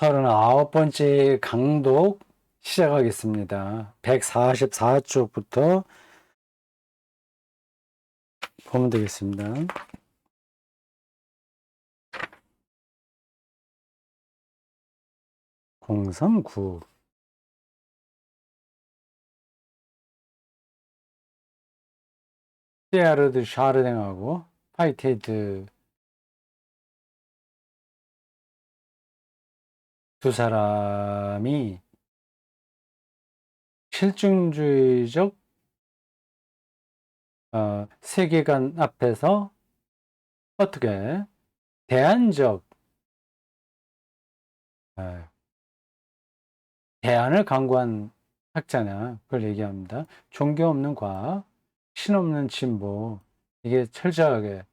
39번째 강독 시작하겠습니다. 144쪽부터 보면 되겠습니다. (039) 테아르드 샤르댕하고 파이테드 두 사람이 실증주의적 세계관 앞에서 어떻게 대안적 대안을 강구한 학자냐 그걸 얘기합니다. 종교 없는 과학, 신 없는 진보, 이게 철저하게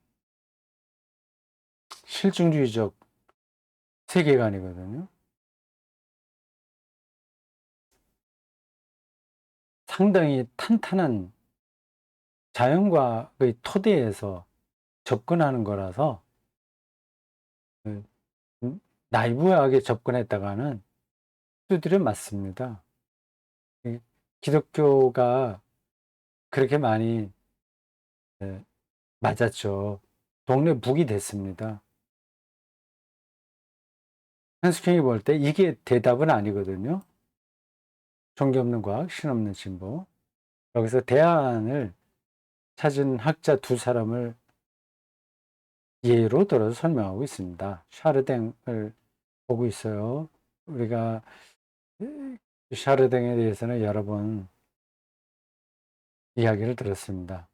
실증주의적 세계관이거든요. 상당히 탄탄한 자연과의 토대에서 접근하는 거라서 나이브하게 접근했다가는 두드려 맞습니다. 기독교가 그렇게 많이 맞았죠. 동네 북이 됐습니다. 한스킹이 볼 때 이게 대답은 아니거든요. 종교 없는 과학, 신 없는 진보. 여기서 대안을 찾은 학자 두 사람을 예로 들어서 설명하고 있습니다. 샤르댕을 보고 있어요. 우리가 샤르댕에 대해서는 여러 번 이야기를 들었습니다.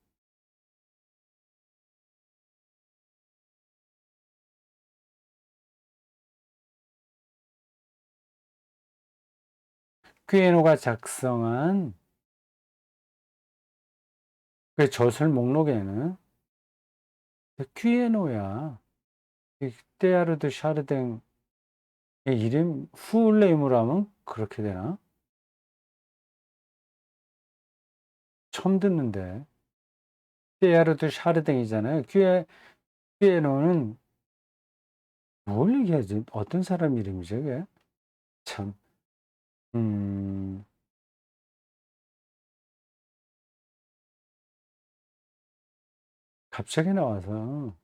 퀴에노가 작성한 그 저술 목록에는 퀴에노야. 테아르드 샤르댕의 이름 후울레임으로 하면 그렇게 되나? 처음 듣는데. 테아르드 샤르댕이잖아요. 퀴에노는 뭘 얘기하지? 어떤 사람 이름이죠, 그게? 참. 갑자기 나와서.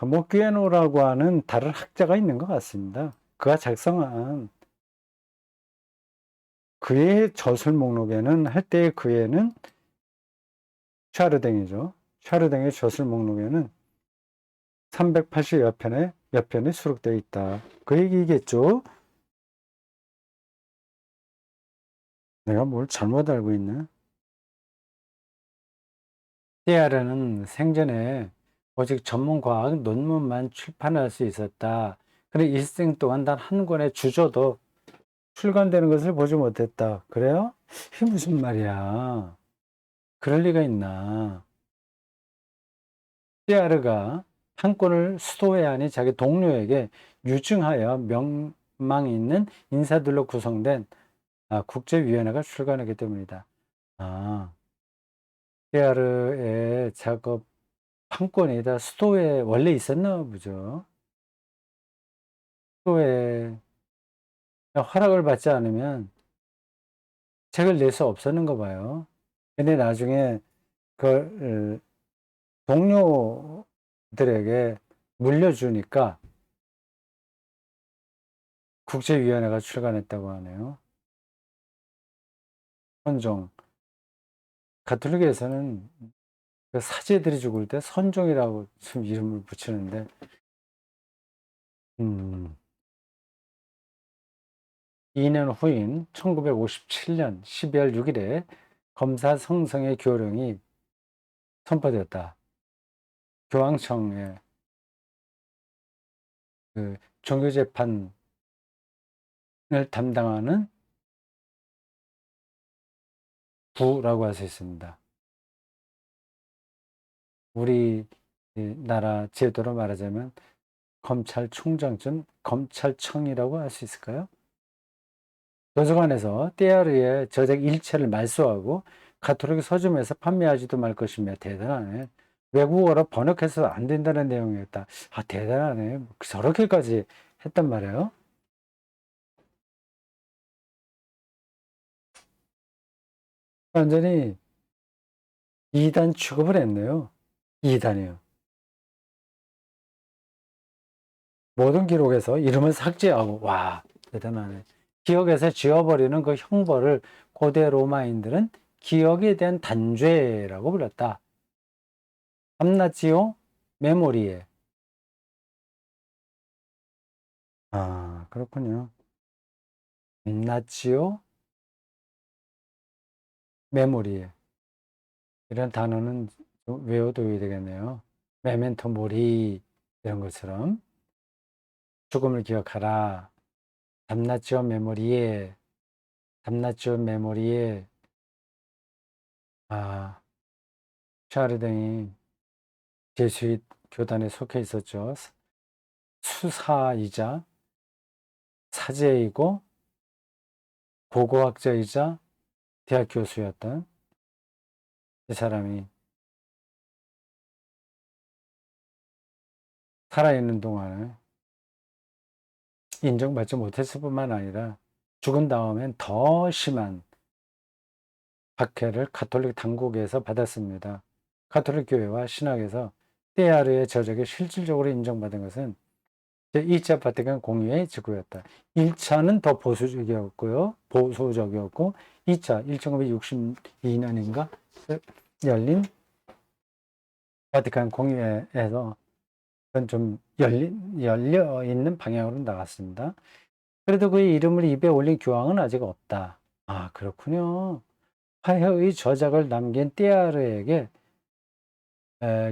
뭐 퀴에노라고 하는 다른 학자가 있는 것 같습니다. 그가 작성한 그의 저술 목록에는 할 때의 그에는 샤르댕이죠. 샤르댕의 저술 목록에는 380여 편에 수록되어 있다. 그 얘기겠죠? 내가 뭘 잘못 알고 있나? 테아르는 생전에 오직 전문과학 논문만 출판할 수 있었다. 그래 일생 동안 단 한 권의 주저도 출간되는 것을 보지 못했다. 그래요? 이게 무슨 말이야? 그럴 리가 있나? 테아르가 한 권을 수도해야 하니 자기 동료에게 유증하여 명망 있는 인사들로 구성된 국제위원회가 출간하기 때문이다. 테아르의 작업 한 권이 다 수도에 원래 있었나 보죠. 수도에 허락을 받지 않으면 책을 낼 수 없었는가 봐요. 근데 나중에 그 동료들에게 물려주니까 국제위원회가 출간했다고 하네요. 선종. 가톨릭에서는 그 사제들이 죽을 때 선종이라고 좀 이름을 붙이는데, 2년 후인 1957년 12월 6일에 검사 성성의 교령이 선포되었다. 교황청의 그 종교재판을 담당하는 부라고 할 수 있습니다. 우리 나라 제도로 말하자면 검찰총장쯤 검찰청이라고 할 수 있을까요? 도서관에서 테아르의 저작 일체를 말소하고 가톨릭 서점에서 판매하지도 말 것이며 대단하네. 외국어로 번역해서 안 된다는 내용이었다. 아, 대단하네. 저렇게까지 했단 말이에요. 완전히 이단 취급을 했네요. 이단이요. 모든 기록에서 이름을 삭제하고, 와, 대단하네. 기억에서 지워버리는 그 형벌을 고대 로마인들은 기억에 대한 단죄라고 불렀다. 담나치오 메모리에. 아, 그렇군요. 담나치오 메모리에. 이런 단어는 좀 외워둬야 되겠네요. 메멘토 모리, 이런 것처럼. 죽음을 기억하라. 담나치오 메모리에, 담나치오 메모리에. 아, 샤르댕이 제수잇 교단에 속해 있었죠. 수사이자 사제이고 고고학자이자 대학 교수였던 이 사람이 살아있는 동안에 인정받지 못했을 뿐만 아니라 죽은 다음엔 더 심한 박해를 가톨릭 당국에서 받았습니다. 가톨릭 교회와 신학에서 테아르의 저작이 실질적으로 인정받은 것은 제2차 바티칸 공의회 직후였다. 1차는 더 보수적이었고요. 보수적이었고 2차 1962년인가 열린 바티칸 공의회에서 그건 좀 열려 있는 방향으로 나갔습니다. 그래도 그의 이름을 입에 올린 교황은 아직 없다. 아, 그렇군요. 화해의 저작을 남긴 띠아르에게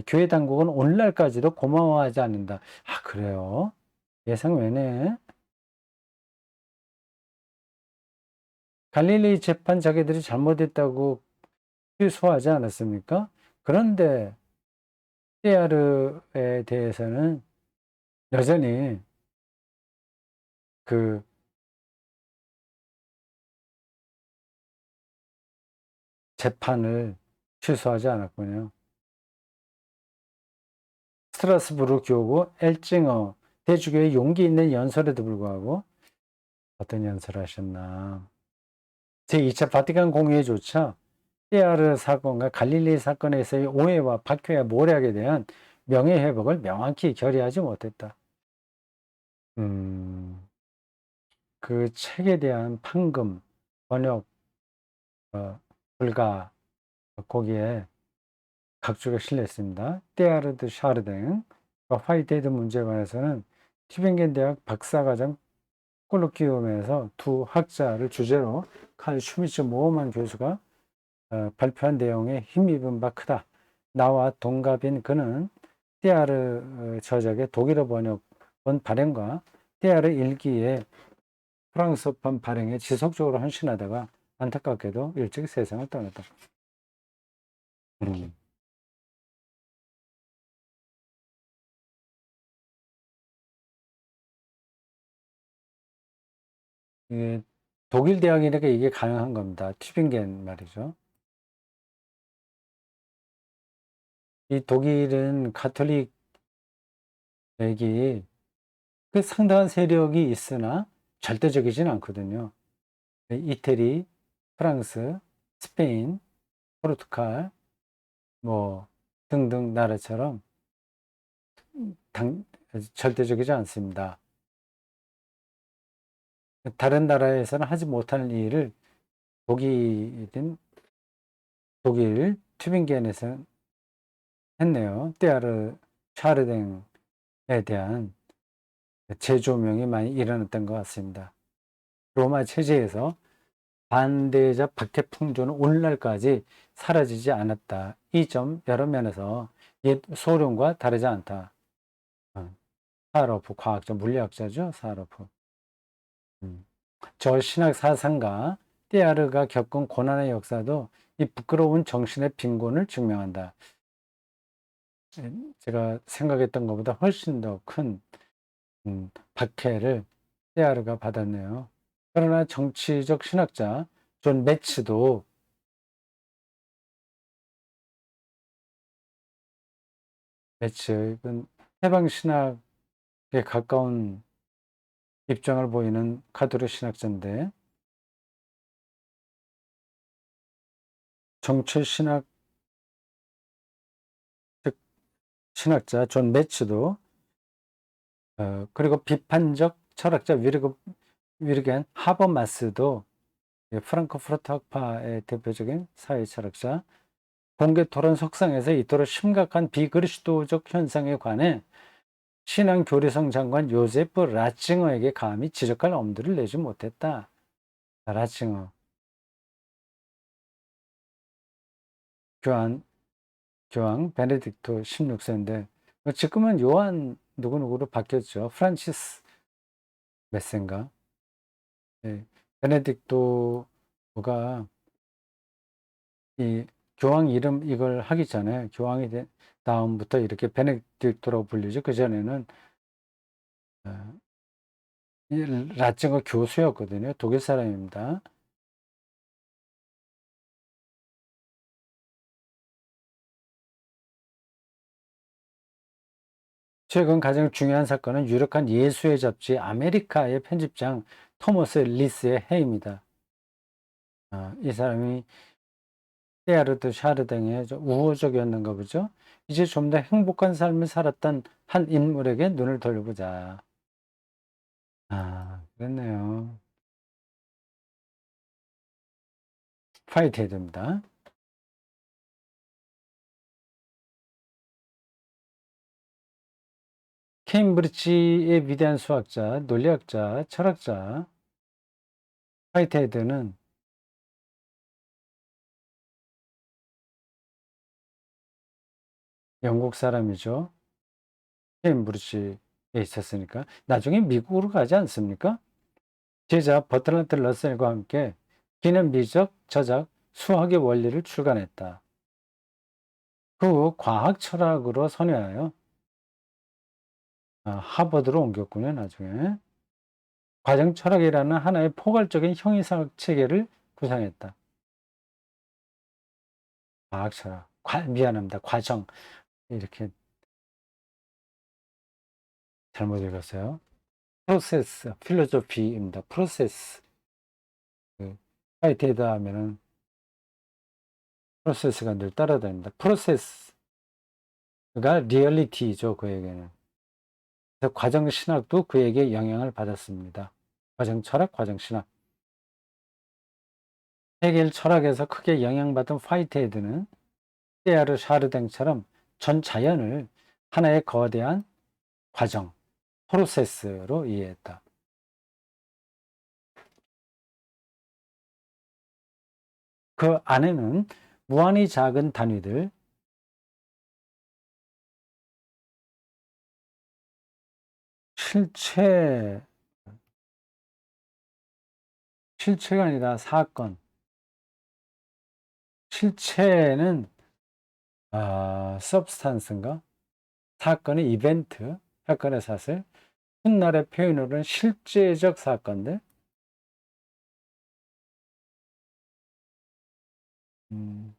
교회 당국은 오늘날까지도 고마워하지 않는다. 아, 그래요? 예상 외네. 갈릴리 재판 자기들이 잘못했다고 취소하지 않았습니까? 그런데 띠아르에 대해서는 여전히 그 재판을 취소하지 않았군요. 스트라스부르 교구 엘징어 대주교의 용기 있는 연설에도 불구하고 어떤 연설을 하셨나. 제2차 바티칸 공의회조차 띠아르 사건과 갈릴리 사건에서의 오해와 박해와 모략에 대한 명예회복을 명확히 결의하지 못했다. 그 책에 대한 판금, 번역, 불가, 거기에 각주가 실렸습니다. 띠아르드 샤르댕, 화이트헤드 문제에 관해서는 튜빙겐 대학 박사과정 콜로키움에서 두 학자를 주제로 칼 슈미츠 모어만 교수가 발표한 내용에 힘입은 바 크다. 나와 동갑인 그는 띠아르 저작의 독일어 번역본 발행과 띠아르 일기의 프랑스판 발행에 지속적으로 헌신하다가 안타깝게도 일찍 세상을 떠났다. 음. 이게 독일 대학이니까 이게 가능한 겁니다. 튜빙겐 말이죠. 이 독일은 가톨릭 이 그 상당한 세력이 있으나 절대적이진 않거든요. 이태리, 프랑스, 스페인, 포르투갈, 뭐 등등 나라처럼 절대적이지 않습니다. 다른 나라에서는 하지 못하는 일을 독일인 독일 튜빙겐에서 했네요. 띠아르 샤르댕에 대한 재조명이 많이 일어났던 것 같습니다. 로마 체제에서 반대적 박해 풍조는 오늘날까지 사라지지 않았다. 이 점 여러 면에서 옛 소련과 다르지 않다. 사하로프 과학자, 물리학자죠. 사하로프. 저 신학 사상가 띠아르가 겪은 고난의 역사도 이 부끄러운 정신의 빈곤을 증명한다. 제가 생각했던 것보다 훨씬 더 큰 박해를 띠아르가 받았네요. 그러나 정치적 신학자 존 매츠도 매츠, 이건 해방신학에 가까운 입장을 보이는 카톨릭 신학자인데, 정체신학 즉 신학자 존 매츠도, 그리고 비판적 철학자 위르겐 하버마스도, 프랑크푸르트 학파의 대표적인 사회 철학자, 공개 토론 석상에서 이토록 심각한 비그리스도적 현상에 관해 신앙교리성 장관 요제프 라칭어에게 감히 지적할 엄두를 내지 못했다. 라칭어, 교황 베네딕토 16세인데 지금은 요한 누구누구로 바뀌었죠. 프란치스 몇 세인가? 예, 베네딕토가 이 교황 이름 이걸 하기 전에, 교황이 된 다음부터 이렇게 베네딕토라고 불리죠. 그 전에는 라틴어 교수였거든요. 독일 사람입니다. 최근 가장 중요한 사건은 유력한 예수의 잡지 아메리카의 편집장 토머스 리스의 해입니다. 이 사람이 테아르드 샤르댕의 우호적이었는가 보죠. 이제 좀 더 행복한 삶을 살았던 한 인물에게 눈을 돌려보자. 그랬네요. 파이트 해야 됩니다. 케임브리지의 위대한 수학자, 논리학자, 철학자 화이트헤드는 영국 사람이죠. 케임브리지에 있었으니까 나중에 미국으로 가지 않습니까? 제자 버트란트 러셀과 함께 기념비적 저작 수학의 원리를 출간했다. 그 후 과학 철학으로 선회하여 하버드로 옮겼군요. 나중에 과정 철학이라는 하나의 포괄적인 형이상학 체계를 구상했다. 과학 철학, 미안합니다. 과정, 이렇게 잘못 읽었어요. 프로세스, 필로소피입니다. 프로세스. 화이트헤드 하면은 프로세스가 늘 따라다닙니다. 프로세스가 리얼리티죠, 그에게는. 그래서 과정 신학도 그에게 영향을 받았습니다. 과정 철학, 과정 신학. 헤겔 철학에서 크게 영향받은 화이트헤드는 테아르 샤르댕처럼 전 자연을 하나의 거대한 과정, 프로세스로 이해했다. 그 안에는 무한히 작은 단위들, 실체, 실체가 아니라 사건, 실체는 substance인가? 사건의 이벤트, 사건의 사슬, 훗날의 표현으로는 실제적 사건들, 음,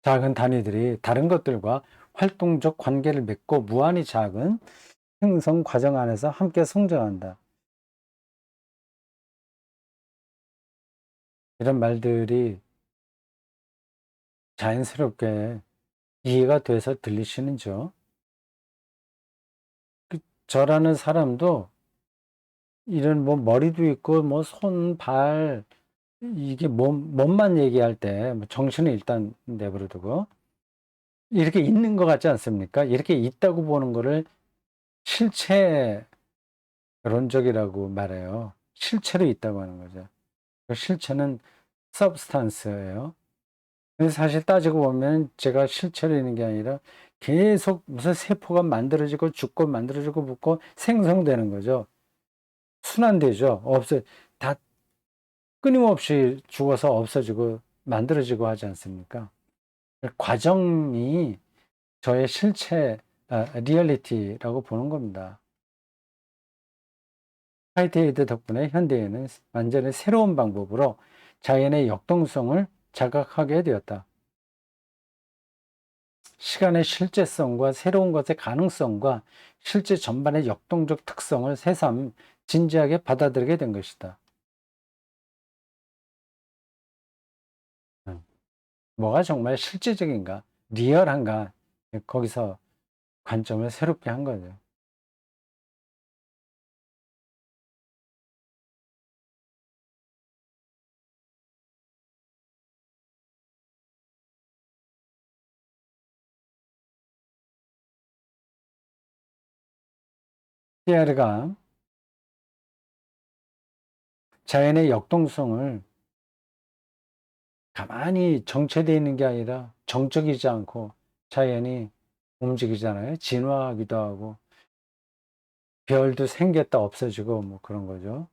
작은 단위들이 다른 것들과 활동적 관계를 맺고 무한히 작은 생성 과정 안에서 함께 성장한다. 이런 말들이 자연스럽게 이해가 돼서 들리시는죠? 저라는 사람도 이런 뭐 머리도 있고 뭐 손, 발, 이게 몸만 얘기할 때뭐 정신은 일단 내버려 두고 이렇게 있는 것 같지 않습니까? 이렇게 있다고 보는 거를 실체론적이라고 말해요. 실체로 있다고 하는 거죠. 그 실체는 substance예요. 근데 사실 따지고 보면 제가 실체로 있는 게 아니라 계속 무슨 세포가 만들어지고 죽고 만들어지고 붙고 생성되는 거죠. 순환되죠. 다 끊임없이 죽어서 없어지고 만들어지고 하지 않습니까? 과정이 저의 실체, 리얼리티라고 보는 겁니다. 화이트헤드 덕분에 현대인은 완전히 새로운 방법으로 자연의 역동성을 자각하게 되었다. 시간의 실제성과 새로운 것의 가능성과 실제 전반의 역동적 특성을 새삼 진지하게 받아들이게 된 것이다. 뭐가 정말 실제적인가, 리얼한가, 거기서 관점을 새롭게 한 거죠. 피에르가 자연의 역동성을 가만히 정체되어 있는 게 아니라 정적이지 않고 자연이 움직이잖아요. 진화하기도 하고 별도 생겼다 없어지고 뭐 그런 거죠.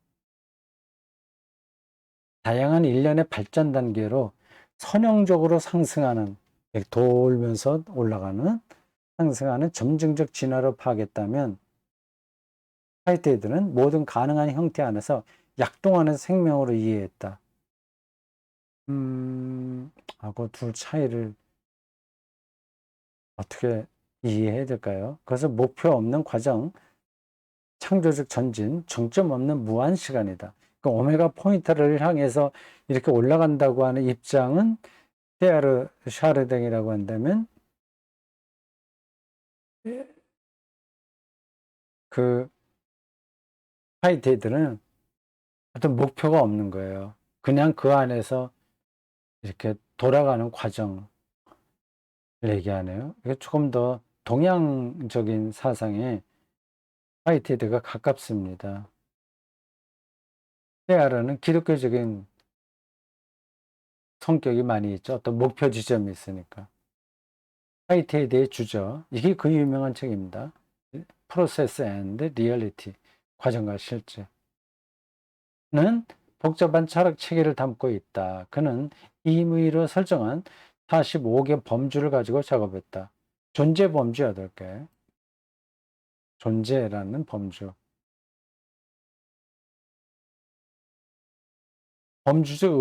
다양한 일련의 발전 단계로 선형적으로 상승하는, 돌면서 올라가는, 상승하는 점증적 진화로 파악했다면 화이트헤드는 모든 가능한 형태 안에서 약동하는 생명으로 이해했다. 하고 둘 차이를 어떻게 이해해야 될까요? 그래서 목표 없는 과정, 창조적 전진, 정점 없는 무한 시간이다. 그 오메가 포인트를 향해서 이렇게 올라간다고 하는 입장은 테아르 샤르댕이라고 한다면 그 화이트헤드는 어떤 목표가 없는 거예요. 그냥 그 안에서 이렇게 돌아가는 과정을 얘기하네요. 이게 조금 더 동양적인 사상에 화이트헤드가 가깝습니다. 테아르는 기독교적인 성격이 많이 있죠. 어떤 목표 지점이 있으니까. 화이트헤드의 주저, 이게 그 유명한 책입니다. 프로세스 앤드 리얼리티, 과정과 실제. 는 복잡한 철학 체계를 담고 있다. 그는 임의로 설정한 45개 범주를 가지고 작업했다. 존재 범주 8개, 존재라는 범주. 범주적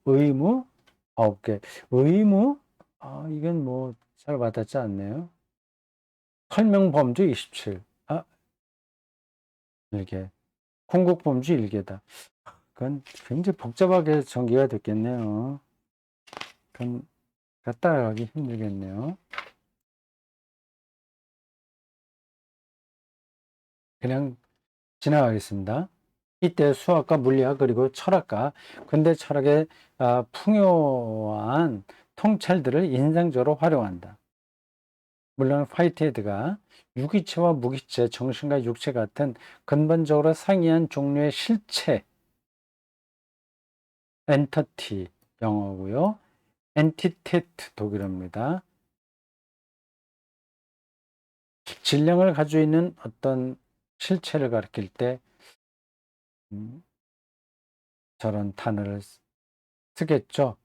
의무 9개. 의무? 이건 뭐 잘 와닿지 않네요. 설명 범주 27. 일개. 궁극 범주 1개다. 그건 굉장히 복잡하게 전개가 됐겠네요. 그건 따라가기 힘들겠네요. 그냥 지나가겠습니다. 이때 수학과 물리학 그리고 철학과 근대 철학의 풍요한 통찰들을 인상적으로 활용한다. 물론 화이트헤드가 유기체와 무기체, 정신과 육체 같은 근본적으로 상이한 종류의 실체, 엔터티 영어고요. 엔티테트 독일어입니다. 질량을 가지고 있는 어떤 실체를 가리킬 때 음, 저런 단어를 쓰겠죠.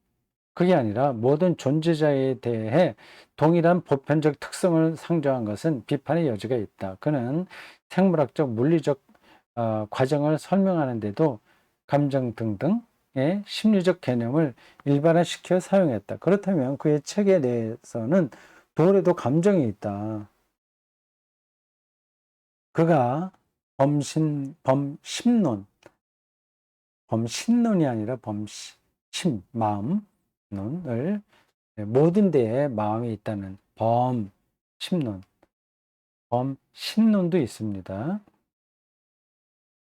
그게 아니라 모든 존재자에 대해 동일한 보편적 특성을 상정한 것은 비판의 여지가 있다. 그는 생물학적, 물리적 과정을 설명하는데도 감정 등등의 심리적 개념을 일반화시켜 사용했다. 그렇다면 그의 책에 대해서는 돌에도 감정이 있다. 그가 범신론이 아니라 마음론을 모든 데에 마음이 있다는 범심론, 범신론도 있습니다.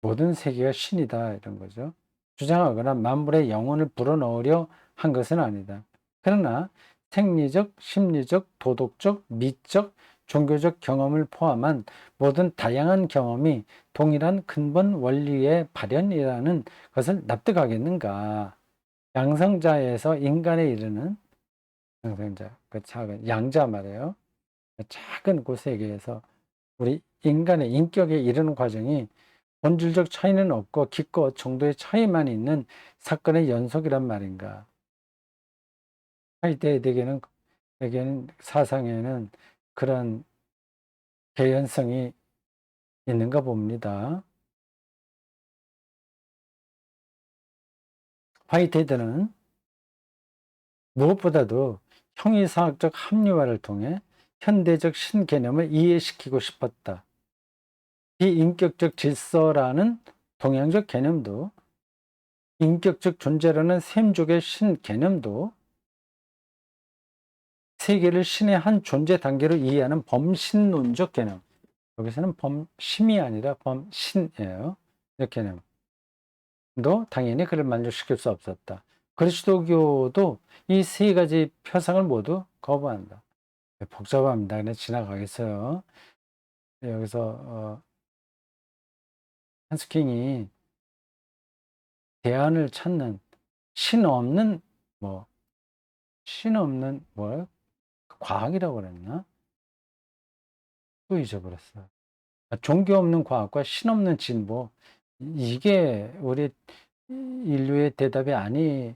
모든 세계가 신이다 이런 거죠. 주장하거나 만물의 영혼을 불어넣으려 한 것은 아니다. 그러나 생리적, 심리적, 도덕적, 미적, 종교적 경험을 포함한 모든 다양한 경험이 동일한 근본 원리의 발현이라는 것을 납득하겠는가? 양성자에서 인간에 이르는 양성자, 그 작은 양자 말이에요. 그 작은 그 세계에서 우리 인간의 인격에 이르는 과정이 본질적 차이는 없고 기껏 정도의 차이만 있는 사건의 연속이란 말인가? 에게는 사상에는 그런 개연성이 있는가 봅니다. 화이트헤드는 무엇보다도 형이상학적 합리화를 통해 현대적 신개념을 이해시키고 싶었다. 비인격적 질서라는 동양적 개념도, 인격적 존재라는 셈족의 신개념도 세계를 신의 한 존재 단계로 이해하는 범신론적 개념. 여기서는 범심이 아니라 범신이에요. 이 개념도 당연히 그를 만족시킬 수 없었다. 그리스도교도 이 세 가지 표상을 모두 거부한다. 복잡합니다. 그냥 지나가겠어요. 여기서 한스킹이 대안을 찾는 신 없는 뭐 과학이라고 그랬나? 또 잊어버렸어요. 종교 없는 과학과 신 없는 진보, 이게 우리 인류의 대답이 아니라고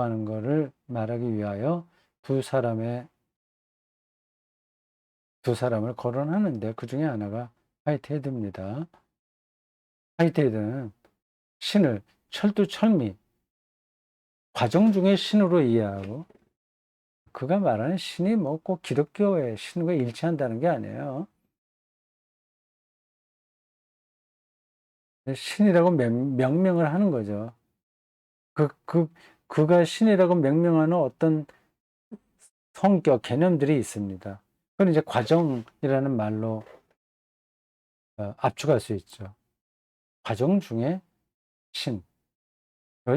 하는 것을 말하기 위하여 두 사람을 거론하는데, 그 중에 하나가 화이트헤드입니다. 화이트헤드는 신을 철두철미 과정 중에 신으로 이해하고, 그가 말하는 신이 뭐 꼭 기독교의 신과 일치한다는 게 아니에요. 신이라고 명명을 하는 거죠. 그가 신이라고 명명하는 어떤 성격, 개념들이 있습니다. 그건 이제 과정이라는 말로 압축할 수 있죠. 과정 중에 신을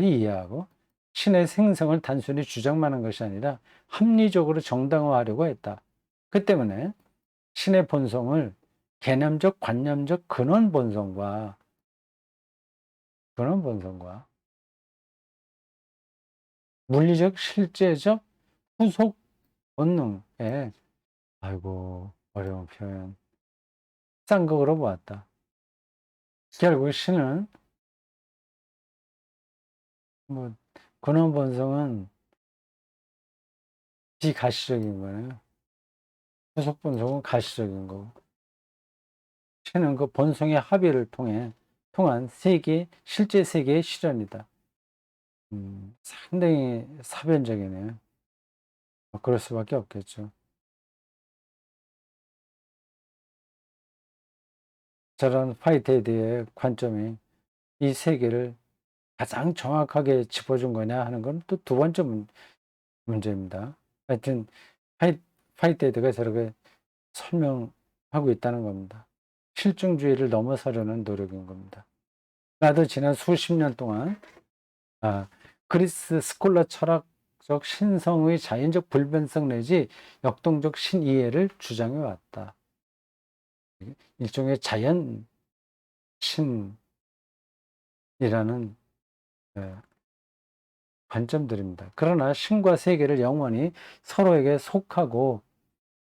이해하고, 신의 생성을 단순히 주장만 한 것이 아니라 합리적으로 정당화하려고 했다. 그 때문에 신의 본성을 개념적, 관념적 근원 본성과 물리적, 실제적 후속 본능에, 아이고, 어려운 표현, 쌍극으로 보았다. 결국 신은, 근원 본성은 비가시적인 거예요. 후속 본성은 가시적인 거고, 신은 그 본성의 합의를 통한 실제 세계의 실현이다. 상당히 사변적이네요. 그럴 수밖에 없겠죠. 저런 화이트헤드의 관점이 이 세계를 가장 정확하게 짚어준 거냐 하는 건 또 두 번째 문제입니다. 하여튼 화이트헤드가 저렇게 설명하고 있다는 겁니다. 실증주의를 넘어서려는 노력인 겁니다. 나도 지난 수십 년 동안 그리스 스콜라 철학적 신성의 자연적 불변성 내지 역동적 신이해를 주장해 왔다. 일종의 자연 신이라는 관점들입니다. 그러나 신과 세계를 영원히 서로에게 속하고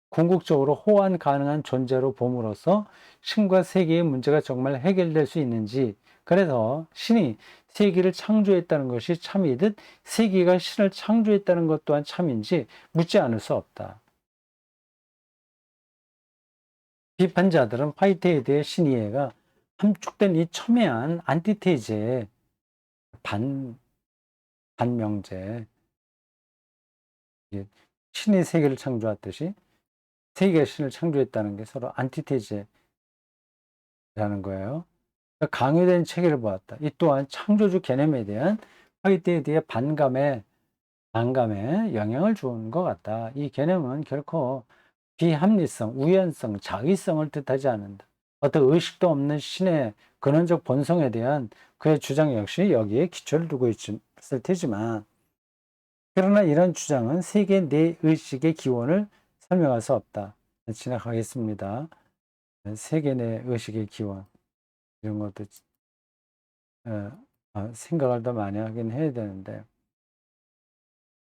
궁극적으로 호환 가능한 존재로 봄으로써 신과 세계의 문제가 정말 해결될 수 있는지, 그래서 신이 세계를 창조했다는 것이 참이듯 세계가 신을 창조했다는 것 또한 참인지 묻지 않을 수 없다. 비판자들은 화이트헤드의 신이해가 함축된 이 첨예한 안티테이즈의 반명제, 신이 세계를 창조했듯이 세계가 신을 창조했다는 게 서로 안티테이즈라는 거예요. 강요된 체계를 보았다. 이 또한 창조주 개념에 대한 화이트헤드의 반감에 영향을 준 것 같다. 이 개념은 결코 비합리성, 우연성, 자의성을 뜻하지 않는다. 어떤 의식도 없는 신의 근원적 본성에 대한 그의 주장 역시 여기에 기초를 두고 있을 테지만, 그러나 이런 주장은 세계 내 의식의 기원을 설명할 수 없다. 지나가겠습니다. 세계 내 의식의 기원, 이런 것도 생각을 더 많이 하긴 해야 되는데,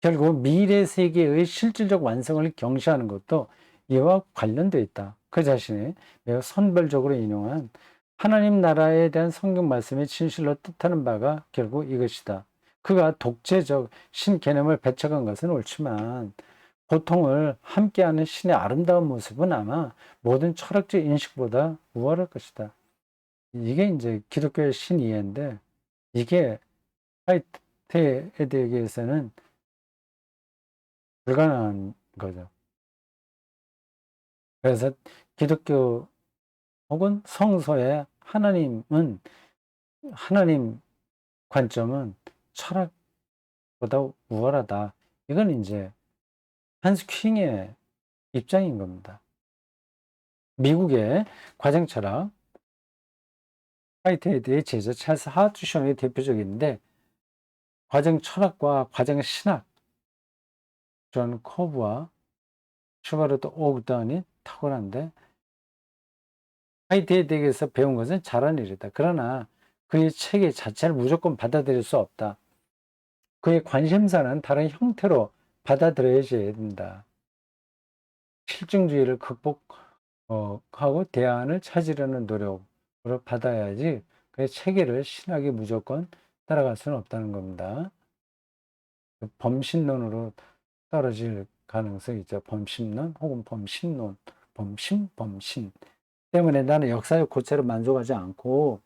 결국 미래 세계의 실질적 완성을 경시하는 것도 이와 관련되어 있다. 그 자신이 매우 선별적으로 인용한 하나님 나라에 대한 성경 말씀의 진실로 뜻하는 바가 결국 이것이다. 그가 독재적 신 개념을 배척한 것은 옳지만 고통을 함께하는 신의 아름다운 모습은 아마 모든 철학적 인식보다 우월할 것이다. 이게 이제 기독교의 신 이해인데, 이게 테에게에서는 불가능한 거죠. 그래서 기독교 혹은 성서의 하나님 관점은 철학보다 우월하다. 이건 이제 한스 킹의 입장인 겁니다. 미국의 과정철학 화이트헤드의 제자 찰스 하트션이 대표적인데, 과정 철학과 과정 신학, 존 코브와 슈바르트 오그단이 탁월한데, 화이트헤드에게서 배운 것은 잘한 일이다. 그러나 그의 체계 자체를 무조건 받아들일 수 없다. 그의 관심사는 다른 형태로 받아들여져야 된다. 실증주의를 극복하고 대안을 찾으려는 노력으로 받아야지, 그의 체계를 신학이 무조건 따라갈 수는 없다는 겁니다. 범신론으로 떨어질 가능성이 있죠. 범신론 혹은 범신 때문에 나는 역사적 고체로 만족하지 않고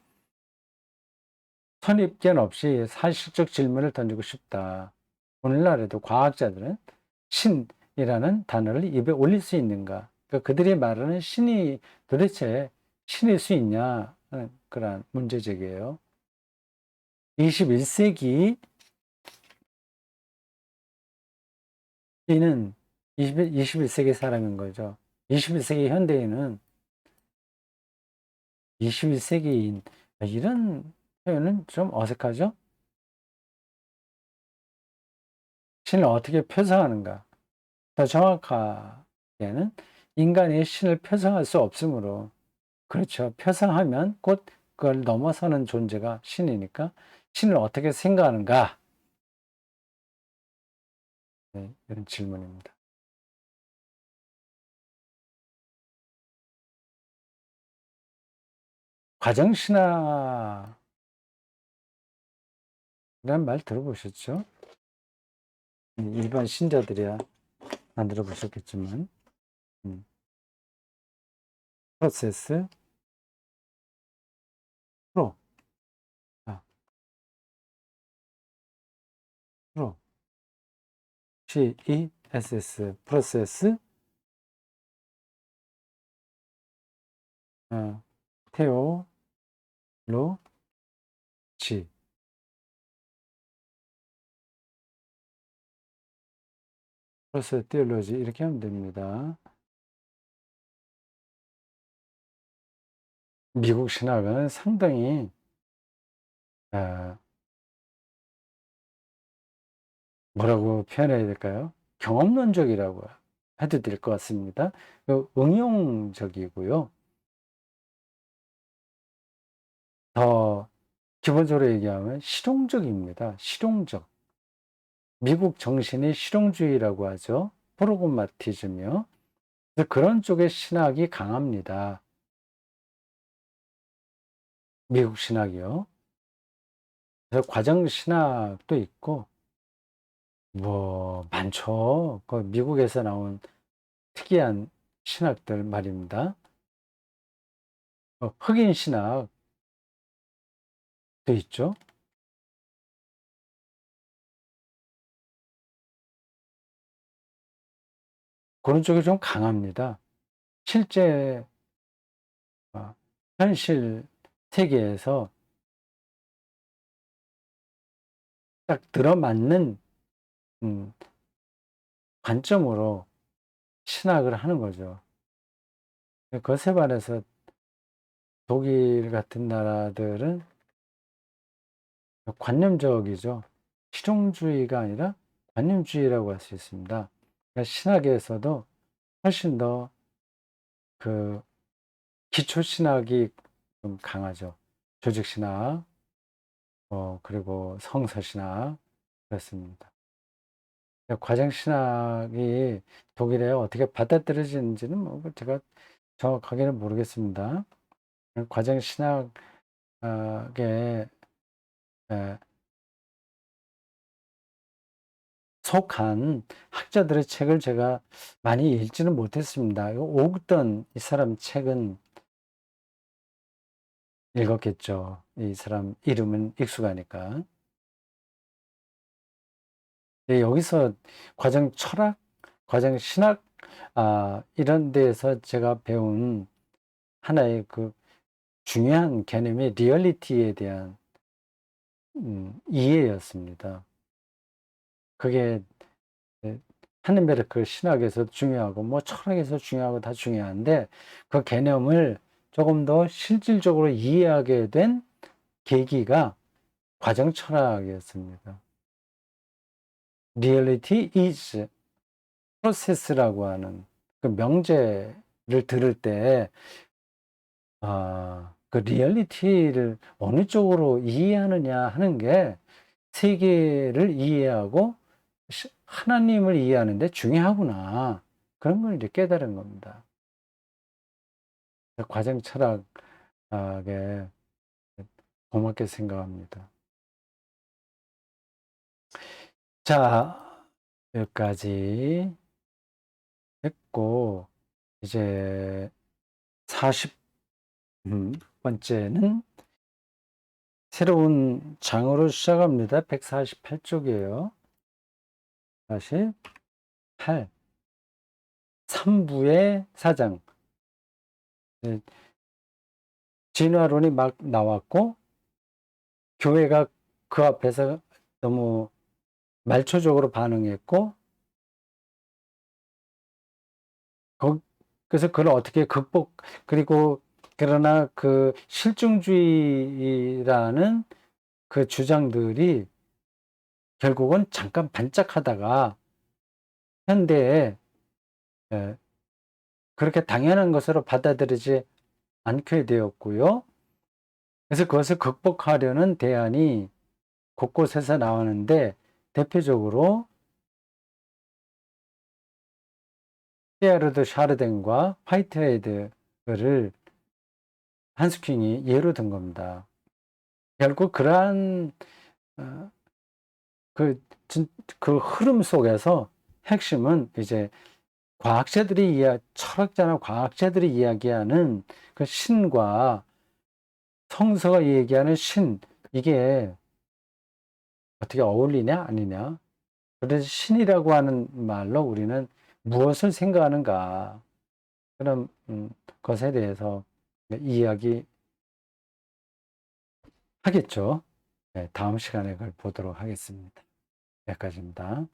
선입견 없이 사실적 질문을 던지고 싶다. 오늘날에도 과학자들은 신이라는 단어를 입에 올릴 수 있는가? 그러니까 그들이 말하는 신이 도대체 신일 수 있냐? 하는 그런 문제제기예요. 21세기 는 21세기 사람인 거죠. 21세기 현대인은 21세기인, 이런 표현은 좀 어색하죠? 신을 어떻게 표상하는가? 더 정확하게는 인간이 신을 표상할 수 없으므로, 그렇죠. 표상하면 곧 그걸 넘어서는 존재가 신이니까 신을 어떻게 생각하는가? 네, 이런 질문입니다. 과정신학이라는 말 들어보셨죠? 일반 신자들이야 안 들어보셨겠지만, 음, 프로세스, 프로, 아, 프로, CESS, 프로세스, 어, 테오로지, 프로세스 테올로지 이렇게 하면 됩니다. 미국 신학은 상당히 아, 뭐라고 표현해야 될까요? 경험론적이라고 해도 될 것 같습니다. 응용적이고요. 더 기본적으로 얘기하면 실용적입니다. 실용적. 미국 정신이 실용주의라고 하죠. 프로그마티즘이요. 그래서 그런 쪽의 신학이 강합니다. 미국 신학이요. 그래서 과정 신학도 있고, 뭐, 많죠. 그 미국에서 나온 특이한 신학들 말입니다. 흑인 신학도 있죠. 그런 쪽이 좀 강합니다. 실제 어, 현실 세계에서 딱 들어맞는 음, 관점으로 신학을 하는 거죠. 그것에 반해서 독일 같은 나라들은 관념적이죠. 실용주의가 아니라 관념주의라고 할 수 있습니다. 그러니까 신학에서도 훨씬 더 그 기초 신학이 좀 강하죠. 조직 신학, 그리고 성서 신학, 그렇습니다. 과정 신학이 독일에 어떻게 받아들여지는지는 뭐 제가 정확하게는 모르겠습니다. 과정 신학에 속한 학자들의 책을 제가 많이 읽지는 못했습니다. 오그던 이 사람 책은 읽었겠죠. 이 사람 이름은 익숙하니까. 여기서 과정 철학, 과정 신학, 이런 데에서 제가 배운 하나의 그 중요한 개념이 리얼리티에 대한 이해였습니다. 그게 하는베르크 신학에서 중요하고 뭐 철학에서 중요하고 다 중요한데 그 개념을 조금 더 실질적으로 이해하게 된 계기가 과정 철학이었습니다. Reality is process라고 하는 그 명제를 들을 때, 그 리얼리티를 어느 쪽으로 이해하느냐 하는 게 세계를 이해하고 하나님을 이해하는데 중요하구나. 그런 걸 이제 깨달은 겁니다. 과정 철학에 고맙게 생각합니다. 자, 여기까지 했고, 이제 40번째는 새로운 장으로 시작합니다. 148쪽이에요. 48. 3부의 사장. 진화론이 막 나왔고, 교회가 그 앞에서 너무 말초적으로 반응했고, 그래서 그걸 어떻게 그리고 그러나 그 실증주의라는 그 주장들이 결국은 잠깐 반짝하다가 현대에 그렇게 당연한 것으로 받아들이지 않게 되었고요. 그래서 그것을 극복하려는 대안이 곳곳에서 나오는데 대표적으로 테야르드 샤르덴과 화이트헤드를 한스킹이 예로 든 겁니다. 결국 그러한 그, 그 흐름 속에서 핵심은 이제 철학자나 과학자들이 이야기하는 그 신과 성서가 얘기하는 신, 이게 어떻게 어울리냐, 아니냐. 그래서 신이라고 하는 말로 우리는 무엇을 생각하는가. 그런 것에 대해서 이야기 하겠죠. 네, 다음 시간에 그걸 보도록 하겠습니다. 여기까지입니다.